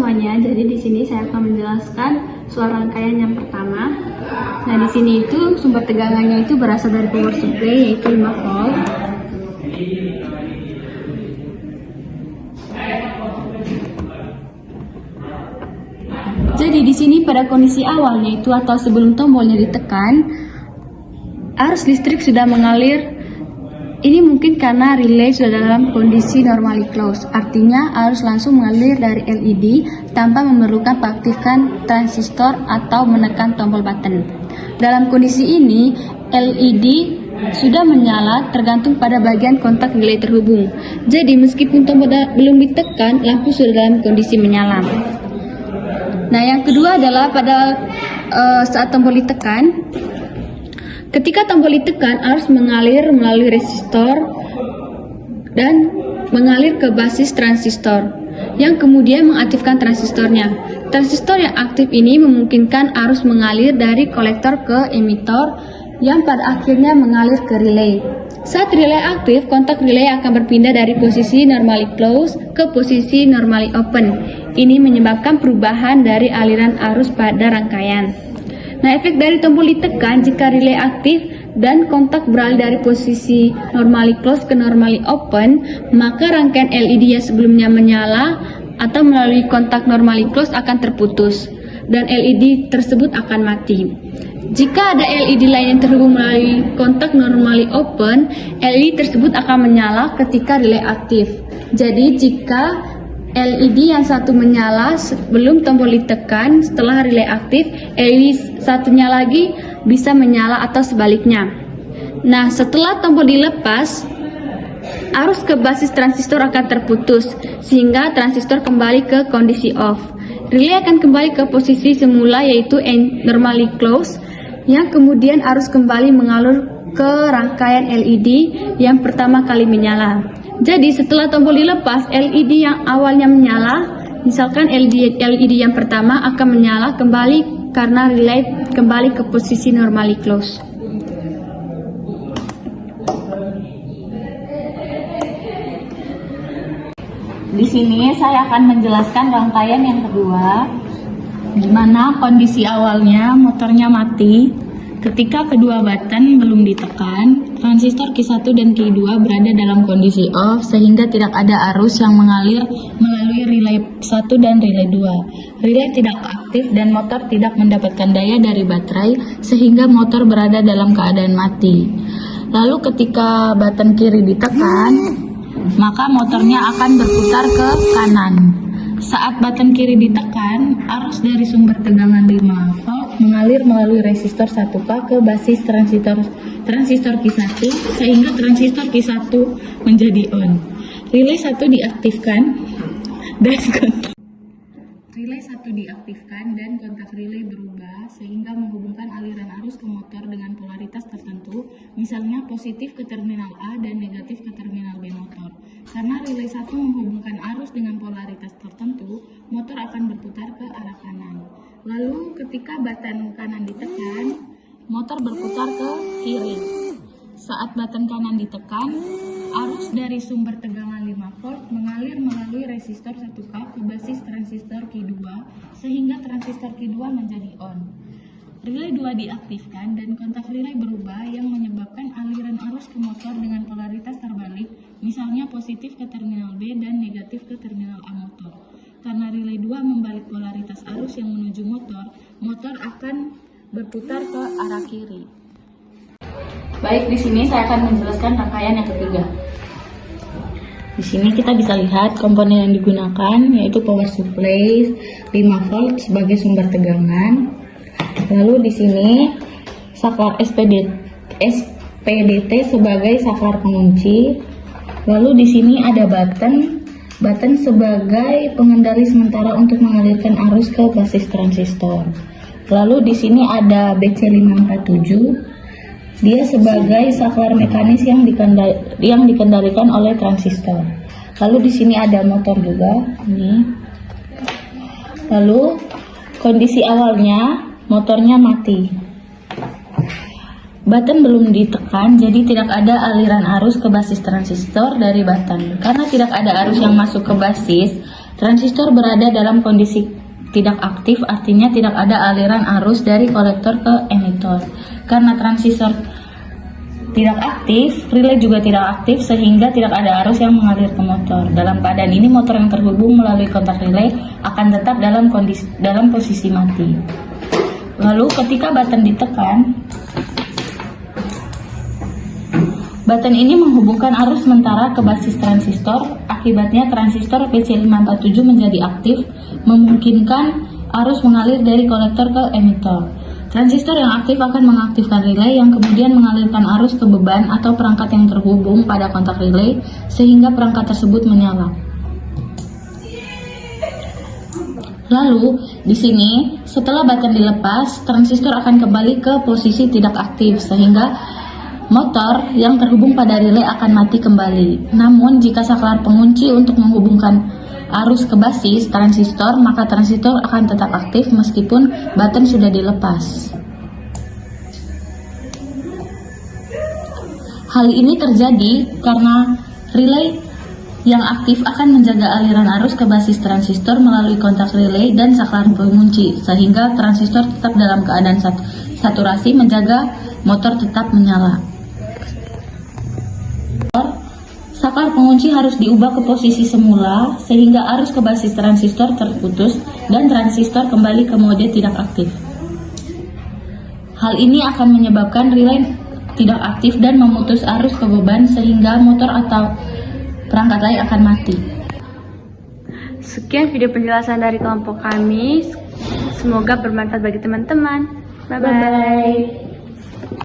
semuanya. Jadi di sini saya akan menjelaskan soal rangkaian yang pertama. Nah, di sini itu sumber tegangannya itu berasal dari power supply yaitu 5 volt. Jadi di sini pada kondisi awalnya itu atau sebelum tombolnya ditekan, arus listrik sudah mengalir. Ini mungkin karena relay sudah dalam kondisi normally closed, artinya arus langsung mengalir dari LED tanpa memerlukan mengaktifkan transistor atau menekan tombol button. Dalam kondisi ini, LED sudah menyala tergantung pada bagian kontak relay terhubung. Jadi meskipun tombol belum ditekan, lampu sudah dalam kondisi menyala. Nah, yang kedua adalah pada saat tombol ditekan. Ketika tombol ditekan, arus mengalir melalui resistor dan mengalir ke basis transistor, yang kemudian mengaktifkan transistornya. Transistor yang aktif ini memungkinkan arus mengalir dari kolektor ke emitor, yang pada akhirnya mengalir ke relay. Saat relay aktif, kontak relay akan berpindah dari posisi normally closed ke posisi normally open. Ini menyebabkan perubahan dari aliran arus pada rangkaian. Nah, efek dari tombol ditekan jika relay aktif dan kontak beralih dari posisi normally closed ke normally open, maka rangkaian LED yang sebelumnya menyala atau melalui kontak normally closed akan terputus dan LED tersebut akan mati. Jika ada LED lain yang terhubung melalui kontak normally open, LED tersebut akan menyala ketika relay aktif. Jadi jika LED yang satu menyala sebelum tombol ditekan, setelah relay aktif, LED satunya lagi bisa menyala atau sebaliknya. Nah, setelah tombol dilepas, arus ke basis transistor akan terputus, sehingga transistor kembali ke kondisi off. Relay akan kembali ke posisi semula yaitu normally closed, yang kemudian arus kembali mengalur ke rangkaian LED yang pertama kali menyala. Jadi setelah tombol dilepas, LED yang awalnya menyala, misalkan LED yang pertama akan menyala kembali karena relay kembali ke posisi normally closed. Di sini saya akan menjelaskan rangkaian yang kedua, di mana kondisi awalnya motornya mati. Ketika kedua button belum ditekan, transistor Q1 dan Q2 berada dalam kondisi off sehingga tidak ada arus yang mengalir melalui relay 1 dan relay 2. Relay tidak aktif dan motor tidak mendapatkan daya dari baterai sehingga motor berada dalam keadaan mati. Lalu ketika button kiri ditekan, maka motornya akan berputar ke kanan. Saat button kiri ditekan, arus dari sumber tegangan 5 volt mengalir melalui resistor 1K ke basis transistor Q1 sehingga transistor Q1 menjadi on. Relay 1 diaktifkan dan kontak relay berubah sehingga menghubungkan aliran arus ke motor dengan polaritas tertentu, misalnya positif ke terminal A dan negatif ke terminal B motor. Karena relay 1 menghubungkan arus dengan polaritas tertentu, motor akan berputar ke arah kanan. Lalu ketika button kanan ditekan, motor berputar ke kiri. Saat button kanan ditekan, arus dari sumber tegangan 5 volt mengalir melalui resistor 1K ke basis transistor Q2 sehingga transistor Q2 menjadi on. Relay 2 diaktifkan dan kontak relay berubah yang menyebabkan aliran arus ke motor dengan polaritas terbalik, misalnya positif ke terminal B dan negatif ke terminal A motor. Karena relay 2 membalik polaritas arus yang menuju motor akan berputar ke arah kiri. Baik, di sini saya akan menjelaskan rangkaian yang ketiga. Di sini kita bisa lihat komponen yang digunakan yaitu power supply 5 volt sebagai sumber tegangan. Lalu di sini saklar SPDT sebagai saklar pengunci. Lalu di sini ada button sebagai pengendali sementara untuk mengalirkan arus ke basis transistor. Lalu di sini ada BC547. Dia sebagai saklar mekanis yang dikendalikan oleh transistor. Lalu di sini ada motor juga, ini. Lalu kondisi awalnya motornya mati. Button belum ditekan, jadi tidak ada aliran arus ke basis transistor dari button. Karena tidak ada arus yang masuk ke basis, Transistor berada dalam kondisi tidak aktif, artinya tidak ada aliran arus dari kolektor ke emitor. Karena transistor tidak aktif, relay juga tidak aktif sehingga tidak ada arus yang mengalir ke motor. Dalam keadaan ini, motor yang terhubung melalui kontak relay akan tetap dalam posisi mati. Lalu ketika button ditekan, button ini menghubungkan arus sementara ke basis transistor. Akibatnya transistor PC547 menjadi aktif, memungkinkan arus mengalir dari kolektor ke emitor. Transistor yang aktif akan mengaktifkan relay yang kemudian mengalirkan arus ke beban atau perangkat yang terhubung pada kontak relay sehingga perangkat tersebut menyala. Lalu, di sini setelah button dilepas, transistor akan kembali ke posisi tidak aktif sehingga motor yang terhubung pada relay akan mati kembali. Namun, jika saklar pengunci untuk menghubungkan arus ke basis transistor, maka transistor akan tetap aktif meskipun button sudah dilepas. Hal ini terjadi karena relay yang aktif akan menjaga aliran arus ke basis transistor melalui kontak relay dan saklar pengunci, sehingga transistor tetap dalam keadaan saturasi, menjaga motor tetap menyala. Saklar pengunci harus diubah ke posisi semula sehingga arus ke basis transistor terputus dan transistor kembali ke mode tidak aktif. Hal ini akan menyebabkan relay tidak aktif dan memutus arus ke beban sehingga motor atau perangkat lain akan mati. Sekian video penjelasan dari kelompok kami. Semoga bermanfaat bagi teman-teman. Bye-bye.